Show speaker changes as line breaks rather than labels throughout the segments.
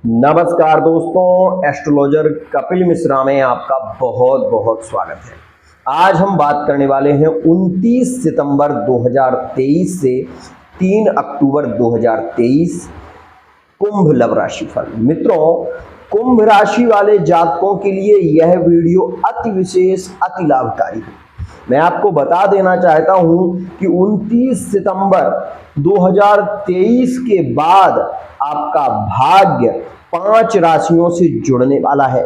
नमस्कार दोस्तों, एस्ट्रोलॉजर कपिल मिश्रा में आपका बहुत बहुत स्वागत है। आज हम बात करने वाले हैं 29 सितंबर 2023 से 3 अक्टूबर 2023 कुंभ लव राशि फल। मित्रों, कुंभ राशि वाले जातकों के लिए यह वीडियो अति विशेष, अति लाभकारी है। मैं आपको बता देना चाहता हूं कि 29 सितंबर 2023 के बाद आपका भाग्य 5 राशियों से जुड़ने वाला है।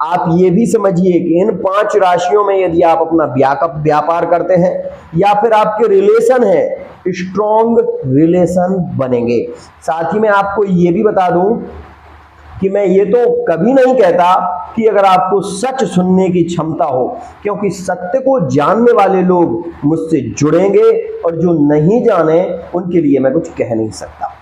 आप ये भी समझिए कि इन 5 राशियों में यदि आप अपना व्यापार करते हैं या फिर आपके रिलेशन है, स्ट्रॉन्ग रिलेशन बनेंगे। साथ ही मैं आपको ये भी बता दूं कि मैं ये तो कभी नहीं कहता कि अगर आपको सच सुनने की क्षमता हो, क्योंकि सत्य को जानने वाले लोग मुझसे जुड़ेंगे और जो नहीं जाने उनके लिए मैं कुछ कह नहीं सकता।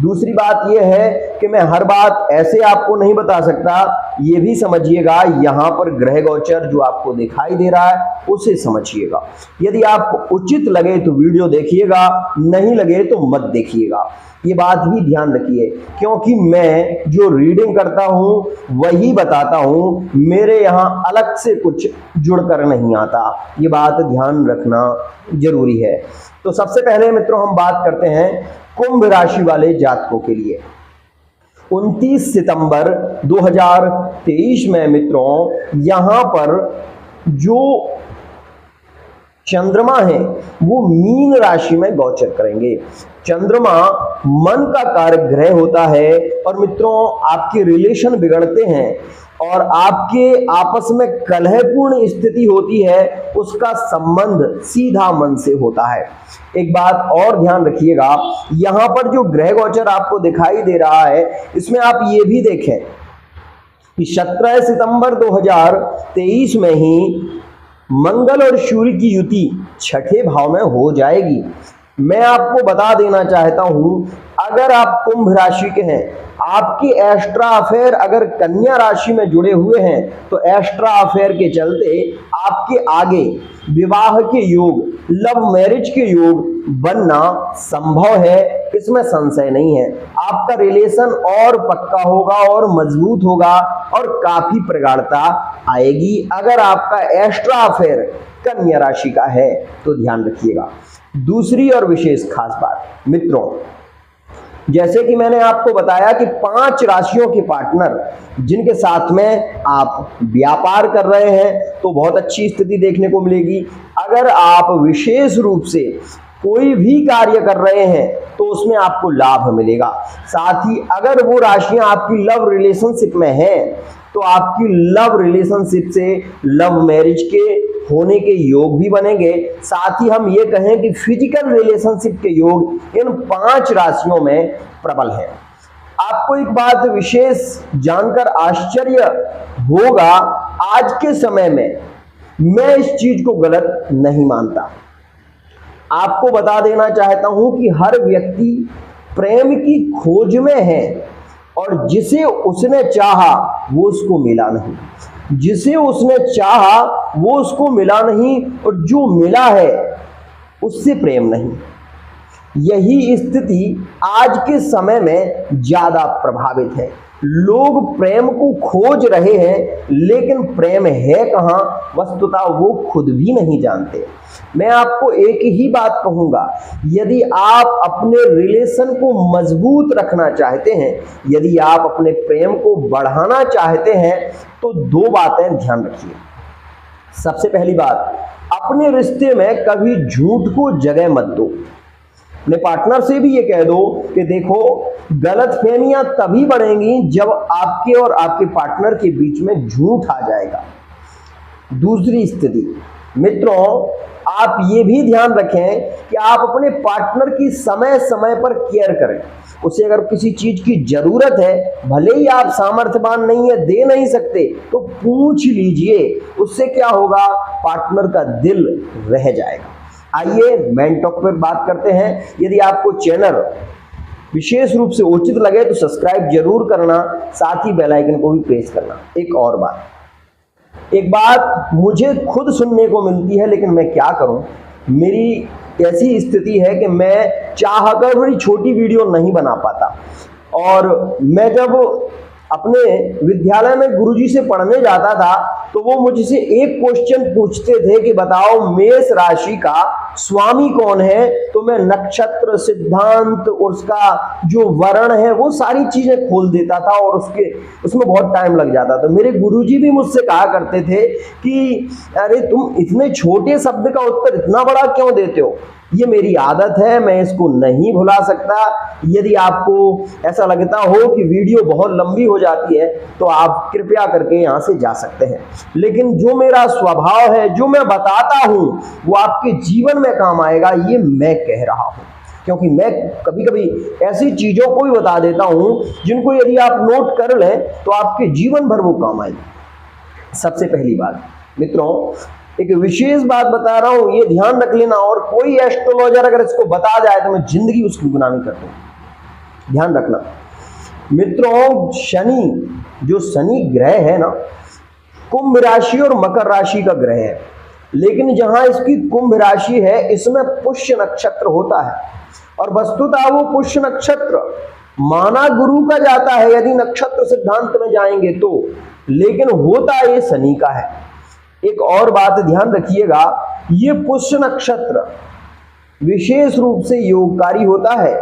दूसरी बात यह है कि मैं हर बात ऐसे आपको नहीं बता सकता। ये भी समझिएगा, यहाँ पर ग्रह गोचर जो आपको दिखाई दे रहा है उसे समझिएगा। यदि आपको उचित लगे तो वीडियो देखिएगा, नहीं लगे तो मत देखिएगा। ये बात भी ध्यान रखिए, क्योंकि मैं जो रीडिंग करता हूं वही बताता हूं, मेरे यहां अलग से कुछ जुड़कर नहीं आता। ये बात ध्यान रखना जरूरी है। तो सबसे पहले मित्रों हम बात करते हैं कुंभ राशि वाले जातकों के लिए। 29 सितंबर 2023 में मित्रों यहां पर जो चंद्रमा है वो मीन राशि में गोचर करेंगे। चंद्रमा मन का कारक ग्रह होता है और मित्रों आपके रिलेशन बिगड़ते हैं और आपके आपस में कलहपूर्ण स्थिति होती है, उसका संबंध सीधा मन से होता है। एक बात और ध्यान रखिएगा, यहां पर जो ग्रह गोचर आपको दिखाई दे रहा है इसमें आप ये भी देखें कि 17 सितंबर 2023 में ही मंगल और सूर्य की युति छठे भाव में हो जाएगी। मैं आपको बता देना चाहता हूं, अगर आप कुंभ राशि के हैं, आपके एक्स्ट्रा अफेयर अगर कन्या राशि में जुड़े हुए हैं तो एक्स्ट्रा अफेयर के चलते आपके आगे विवाह के योग, लव मैरिज के योग बनना संभव है, इसमें संशय नहीं है। आपका रिलेशन और पक्का होगा और मजबूत होगा और काफी प्रगाढ़ता आएगी। अगर आपका एक्स्ट्रा अफेयर कन्या राशि का है तो ध्यान रखिएगा। दूसरी और विशेष खास बात मित्रों, जैसे कि मैंने आपको बताया कि 5 राशियों के पार्टनर जिनके साथ में आप व्यापार कर रहे हैं तो बहुत अच्छी स्थिति देखने को मिलेगी। अगर आप विशेष रूप से कोई भी कार्य कर रहे हैं तो उसमें आपको लाभ मिलेगा। साथ ही अगर वो राशियां आपकी लव रिलेशनशिप में हैं तो आपकी लव रिलेशनशिप से लव मैरिज के होने के योग भी बनेंगे। साथ ही हम ये कहें कि फिजिकल रिलेशनशिप के योग इन 5 राशियों में प्रबल है। आपको एक बात विशेष जानकर आश्चर्य होगा, आज के समय में मैं इस चीज को गलत नहीं मानता। आपको बता देना चाहता हूं कि हर व्यक्ति प्रेम की खोज में है और जिसे उसने चाहा वो उसको मिला नहीं, जिसे उसने चाहा वो उसको मिला नहीं और जो मिला है उससे प्रेम नहीं। यही स्थिति आज के समय में ज्यादा प्रभावित है। लोग प्रेम को खोज रहे हैं लेकिन प्रेम है कहां, वस्तुतः वो खुद भी नहीं जानते। मैं आपको एक ही बात कहूंगा, यदि आप अपने रिलेशन को मजबूत रखना चाहते हैं, यदि आप अपने प्रेम को बढ़ाना चाहते हैं तो 2 बातें ध्यान रखिए। सबसे पहली बात, अपने रिश्ते में कभी झूठ को जगह मत दो। अपने पार्टनर से भी ये कह दो कि देखो, गलतफहमियां तभी बढ़ेंगी जब आपके और आपके पार्टनर के बीच में झूठ आ जाएगा। दूसरी स्थिति मित्रों, आप ये भी ध्यान रखें कि आप अपने पार्टनर की समय समय पर केयर करें। उसे अगर किसी चीज की जरूरत है, भले ही आप सामर्थ्यवान नहीं है, दे नहीं सकते, तो पूछ लीजिए। उससे क्या होगा, पार्टनर का दिल रह जाएगा। आइए मेन टॉक पर बात करते हैं। यदि आपको चैनल विशेष रूप से उचित लगे तो सब्सक्राइब जरूर करना, साथ ही बेल आइकन को भी प्रेस करना। एक बात मुझे खुद सुनने को मिलती है, लेकिन मैं क्या करूं, मेरी ऐसी स्थिति है कि मैं चाहकर बड़ी छोटी वीडियो नहीं बना पाता। और मैं जब अपने विद्यालय में गुरुजी से पढ़ने जाता था तो वो मुझसे एक क्वेश्चन पूछते थे कि बताओ मेष राशि का स्वामी कौन है, तो मैं नक्षत्र, सिद्धांत, उसका जो वर्ण है वो सारी चीजें खोल देता था और उसमें बहुत टाइम लग जाता। तो मेरे गुरुजी भी मुझसे कहा करते थे कि अरे तुम इतने छोटे शब्द का उत्तर इतना बड़ा क्यों देते हो। ये मेरी आदत है, मैं इसको नहीं भुला सकता। यदि आपको ऐसा लगता हो कि वीडियो बहुत लंबी हो जाती है तो आप कृपया करके यहाँ से जा सकते हैं, लेकिन जो मेरा स्वभाव है, जो मैं बताता हूँ वो आपके जीवन में काम आएगा, ये मैं कह रहा हूँ। क्योंकि मैं कभी कभी ऐसी चीजों को भी बता देता हूँ जिनको यदि आप नोट कर लें तो आपके जीवन भर वो काम आएगी। सबसे पहली बात मित्रों, एक विशेष बात बता रहा हूं, ये ध्यान रख लेना, और कोई एस्ट्रोलॉजर अगर इसको बता जाए तो मैं जिंदगी उसकी गुनाह नहीं करता हूं। ध्यान रखना मित्रों, शनि, जो शनि ग्रह है ना, कुंभ राशि और मकर राशि का ग्रह है, लेकिन जहां इसकी कुंभ राशि है इसमें पुष्य नक्षत्र होता है, और वस्तुतः वो पुष्य नक्षत्र माना गुरु का जाता है यदि नक्षत्र सिद्धांत में जाएंगे तो, लेकिन होता ये शनि का है। एक और बात ध्यान रखिएगा, ये पुष्य नक्षत्र विशेष रूप से योगकारी होता है,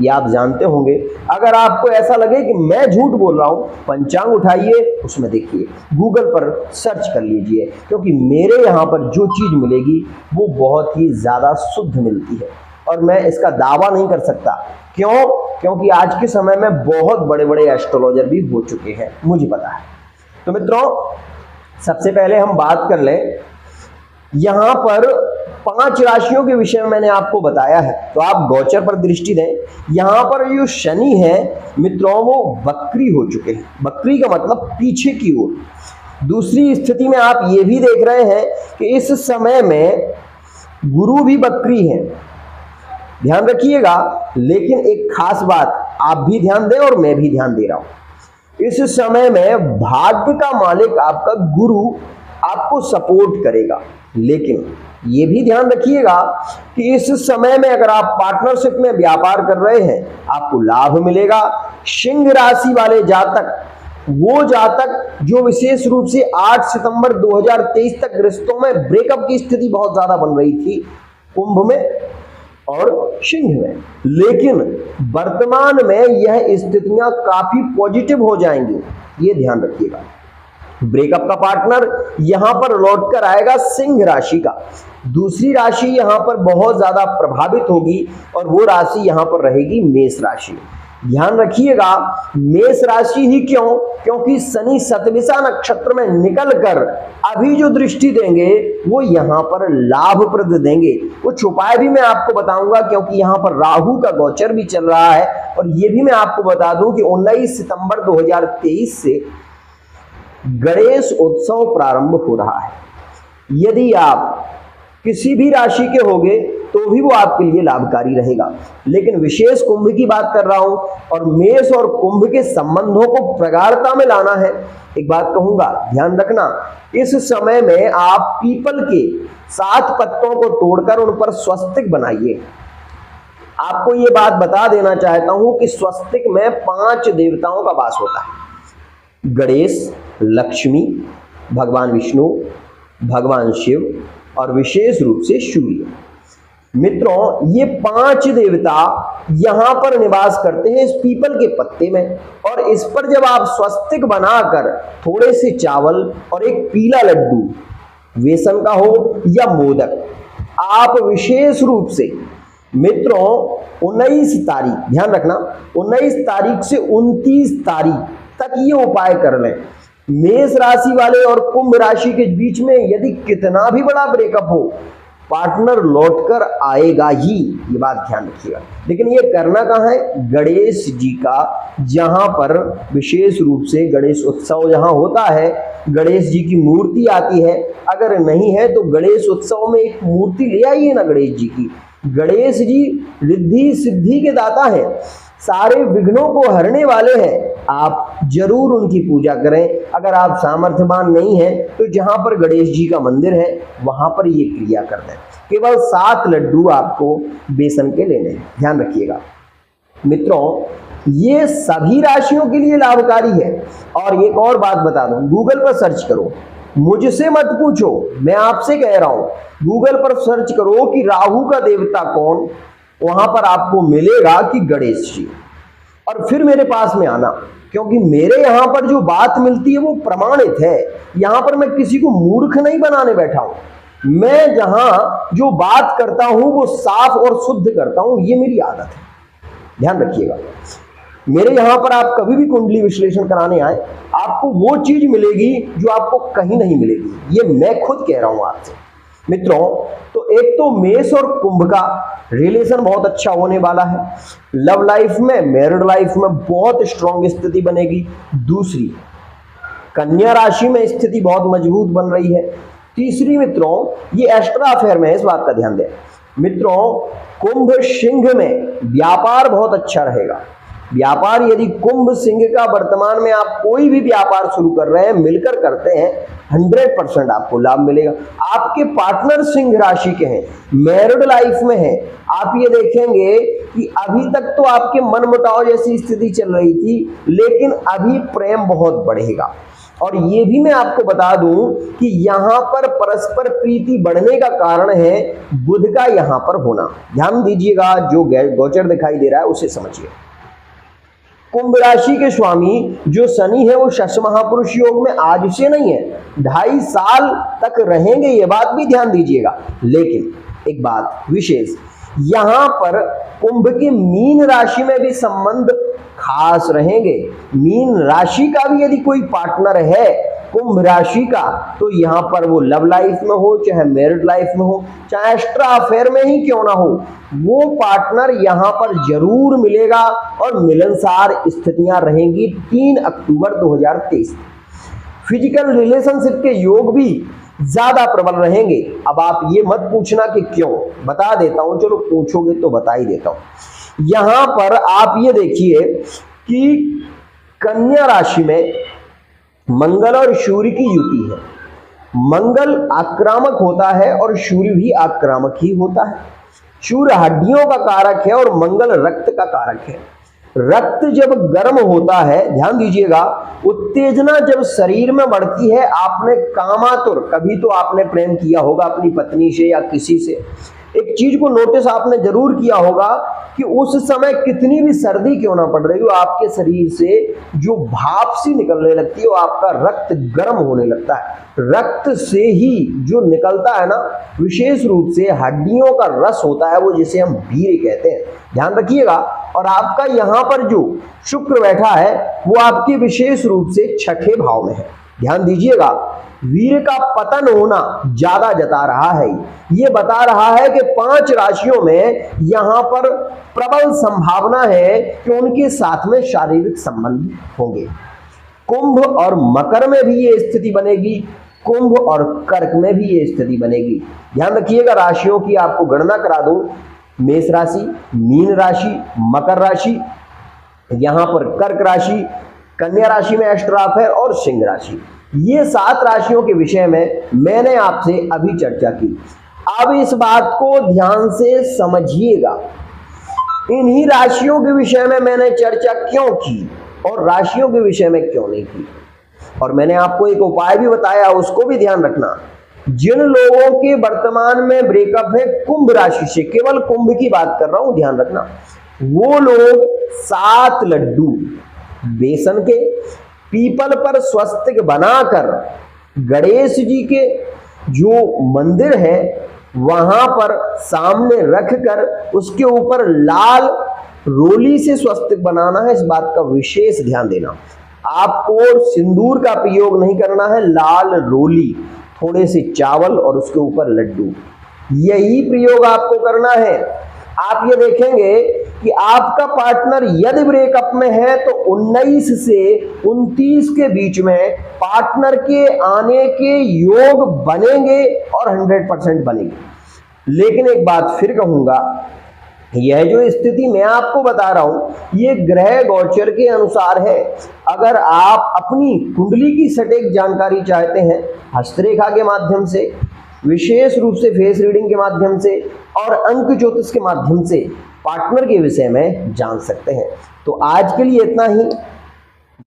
ये आप जानते होंगे। अगर आपको ऐसा लगे कि मैं झूठ बोल रहा हूं, पंचांग उठाइए, उसमें देखिए, गूगल पर सर्च कर लीजिए, क्योंकि मेरे यहां पर जो चीज मिलेगी वो बहुत ही ज्यादा शुद्ध मिलती है, और मैं इसका दावा नहीं कर सकता। क्यों? क्योंकि आज के समय में बहुत बड़े बड़े एस्ट्रोलॉजर भी हो चुके हैं, मुझे पता है। तो मित्रों, सबसे पहले हम बात कर लें, यहां पर 5 राशियों के विषय में मैंने आपको बताया है, तो आप गोचर पर दृष्टि दें। यहां पर जो शनि है मित्रों, वो वक्री हो चुके हैं। वक्री का मतलब पीछे की ओर। दूसरी स्थिति में आप ये भी देख रहे हैं कि इस समय में गुरु भी वक्री है, ध्यान रखिएगा। लेकिन एक खास बात आप भी ध्यान दें और मैं भी ध्यान दे रहा हूं, इस समय में भाग्य का मालिक आपका गुरु आपको सपोर्ट करेगा, लेकिन ये भी ध्यान रखिएगा कि इस समय में अगर आप पार्टनरशिप में व्यापार कर रहे हैं आपको लाभ मिलेगा। सिंह राशि वाले जातक, वो जातक जो विशेष रूप से 8 सितंबर 2023 तक रिश्तों में ब्रेकअप की स्थिति बहुत ज्यादा बन रही थी, कुंभ में और सिंह में, लेकिन वर्तमान में यह स्थितियां काफी पॉजिटिव हो जाएंगी, ये ध्यान रखिएगा। ब्रेकअप का पार्टनर यहां पर लौटकर आएगा सिंह राशि का। दूसरी राशि यहां पर बहुत ज्यादा प्रभावित होगी और वो राशि यहां पर रहेगी मेष राशि। ध्यान रखिएगा, मेष राशि ही क्यों? क्योंकि शनि शतभिषा नक्षत्र में निकलकर अभी जो दृष्टि देंगे वो यहां पर लाभप्रद देंगे। कुछ उपाय भी मैं आपको बताऊंगा, क्योंकि यहां पर राहु का गोचर भी चल रहा है। और ये भी मैं आपको बता दूं कि 19 सितंबर 2023 से गणेश उत्सव प्रारंभ हो रहा है। यदि आप किसी भी राशि के होंगे तो भी वो आपके लिए लाभकारी रहेगा, लेकिन विशेष कुंभ की बात कर रहा हूं और मेष और कुंभ के संबंधों को प्रगाढ़ता में लाना है। एक बात कहूंगा, ध्यान रखना, इस समय में आप पीपल के 7 पत्तों को तोड़कर उन पर स्वस्तिक बनाइए। आपको ये बात बता देना चाहता हूं कि स्वस्तिक में 5 देवताओं का वास होता है: गणेश, लक्ष्मी, भगवान विष्णु, भगवान शिव और विशेष रूप से सूर्य। मित्रों, ये 5 देवता यहां पर निवास करते हैं इस पीपल के पत्ते में, और इस पर जब आप स्वस्तिक बनाकर थोड़े से चावल और एक पीला लड्डू, बेसन का हो या मोदक, आप विशेष रूप से मित्रों 19 तारीख, ध्यान रखना 19 तारीख से 29 तारीख तक ये उपाय कर लें। मेष राशि वाले और कुंभ राशि के बीच में यदि कितना भी बड़ा ब्रेकअप हो, पार्टनर लौटकर आएगा ही, ये बात ध्यान रखिएगा। लेकिन ये करना कहाँ है? गणेश जी का, जहां पर विशेष रूप से गणेश उत्सव जहां होता है, गणेश जी की मूर्ति आती है। अगर नहीं है तो गणेश उत्सव में एक मूर्ति ले आइए ना गणेश जी की। गणेश जी रिद्धि सिद्धि के दाता हैं, सारे विघ्नों को हरने वाले हैं। आप जरूर उनकी पूजा करें। अगर आप सामर्थ्यवान नहीं हैं तो जहां पर गणेश जी का मंदिर है वहां पर ये क्रिया कर दें। केवल 7 लड्डू आपको बेसन के लेने हैं, ध्यान रखिएगा। मित्रों, ये सभी राशियों के लिए लाभकारी है। और एक और बात बता दूं, गूगल पर सर्च करो, मुझसे मत पूछो, मैं आपसे कह रहा हूं, गूगल पर सर्च करो कि राहु का देवता कौन, वहां पर आपको मिलेगा कि गणेश जी। और फिर मेरे पास में आना, क्योंकि मेरे यहां पर जो बात मिलती है वो प्रमाणित है। यहां पर मैं किसी को मूर्ख नहीं बनाने बैठा हूं, मैं जहां जो बात करता हूं वो साफ और शुद्ध करता हूं, ये मेरी आदत है, ध्यान रखिएगा। मेरे यहां पर आप कभी भी कुंडली विश्लेषण कराने आए, आपको वो चीज मिलेगी जो आपको कहीं नहीं मिलेगी, ये मैं खुद कह रहा हूं आपसे। मित्रों, तो एक तो मेष और कुंभ का रिलेशन बहुत अच्छा होने वाला है, लव लाइफ में, मैरिड लाइफ में बहुत स्ट्रांग स्थिति बनेगी। दूसरी, कन्या राशि में स्थिति बहुत मजबूत बन रही है। तीसरी मित्रों, ये एक्स्ट्रा अफेयर में है, इस बात का ध्यान दें। मित्रों, कुंभ सिंह में व्यापार बहुत अच्छा रहेगा। व्यापार, यदि कुंभ सिंह का वर्तमान में आप कोई भी व्यापार शुरू कर रहे हैं, मिलकर करते हैं, 100% आपको लाभ मिलेगा। आपके पार्टनर सिंह राशि के हैं, मैरिड लाइफ में हैं, आप ये देखेंगे कि अभी तक तो आपके मनमुटाव जैसी स्थिति चल रही थी, लेकिन अभी प्रेम बहुत बढ़ेगा। और ये भी मैं आपको बता दूं कि यहां पर परस्पर प्रीति बढ़ने का कारण है बुध का यहां पर होना। ध्यान दीजिएगा, जो गोचर दिखाई दे रहा है उसे समझिए। कुंभ राशि के स्वामी जो शनि है वो शश महापुरुष योग में आज से नहीं है, 2.5 साल तक रहेंगे, ये बात भी ध्यान दीजिएगा। लेकिन एक बात विशेष, यहां पर कुंभ के मीन राशि में भी संबंध खास रहेंगे। मीन राशि का भी यदि कोई पार्टनर है कुंभ राशि का, तो यहां पर वो लव लाइफ में हो, चाहे मैरिड लाइफ में हो, चाहे एक्स्ट्रा अफेयर में ही क्यों ना हो, वो पार्टनर यहां पर जरूर मिलेगा और मिलनसार स्थितियां रहेंगी 3 अक्टूबर 2023। फिजिकल रिलेशनशिप के योग भी ज्यादा प्रबल रहेंगे। अब आप ये मत पूछना कि क्यों, बता देता हूं, चलो पूछोगे तो बता ही देता हूं। यहां पर आप ये देखिए कि कन्या राशि में मंगल और सूर्य की युति है। मंगल आक्रामक होता है और सूर्य भी आक्रामक ही होता है। सूर्य हड्डियों का कारक है और मंगल रक्त का कारक है। रक्त जब गर्म होता है, ध्यान दीजिएगा, उत्तेजना जब शरीर में बढ़ती है, आपने कामातुर, कभी तो आपने प्रेम किया होगा अपनी पत्नी से या किसी से, एक चीज को नोटिस आपने जरूर किया होगा कि उस समय कितनी भी सर्दी क्यों ना पड़ रही हो, आपके शरीर से जो भाप सी निकलने लगती है वो आपका रक्त गर्म होने लगता है। रक्त से ही जो निकलता है ना, विशेष रूप से हड्डियों का रस होता है, वो जिसे हम वीर्य कहते हैं, ध्यान रखिएगा। और आपका यहाँ पर जो शुक्र बैठा है वो आपके विशेष रूप से छठे भाव में है, ध्यान दीजिएगा। वीर्य का पतन होना ज्यादा जता रहा है, ये बता रहा है कि 5 राशियों में यहां पर प्रबल संभावना है कि उनके साथ में शारीरिक संबंध होंगे। कुंभ और मकर में भी ये स्थिति बनेगी, कुंभ और कर्क में भी ये स्थिति बनेगी। ध्यान रखिएगा, राशियों की आपको गणना करा दूं, मेष राशि, मीन राशि, मकर राशि, यहां पर कर्क राशि, कन्या राशि में एक्स्ट्रा अफेयर और सिंह राशि, ये 7 राशियों के विषय में मैंने आपसे अभी चर्चा की। अब इस बात को ध्यान से समझिएगा, इन्हीं राशियों के विषय में मैंने चर्चा क्यों की और राशियों के विषय में क्यों नहीं की, और मैंने आपको एक उपाय भी बताया, उसको भी ध्यान रखना। जिन लोगों के वर्तमान में ब्रेकअप है कुंभ राशि से, केवल कुंभ की बात कर रहा हूं, ध्यान रखना, वो लोग 7 लड्डू बेसन के पीपल पर स्वस्तिक बनाकर गणेश जी के जो मंदिर है वहां पर सामने रखकर उसके ऊपर लाल रोली से स्वस्तिक बनाना है। इस बात का विशेष ध्यान देना, आपको सिंदूर का प्रयोग नहीं करना है, लाल रोली, थोड़े से चावल और उसके ऊपर लड्डू, यही प्रयोग आपको करना है। आप ये देखेंगे कि आपका पार्टनर यदि ब्रेकअप में है तो 19 से 29 के बीच में पार्टनर के आने के योग बनेंगे और 100% बनेंगे। लेकिन एक बात फिर कहूंगा, यह जो स्थिति मैं आपको बता रहा हूं ये ग्रह गोचर के अनुसार है। अगर आप अपनी कुंडली की सटीक जानकारी चाहते हैं, हस्तरेखा के माध्यम से, विशेष रूप से फेस रीडिंग के माध्यम से और अंक ज्योतिष के माध्यम से पार्टनर के विषय में जान सकते हैं। तो आज के लिए इतना ही।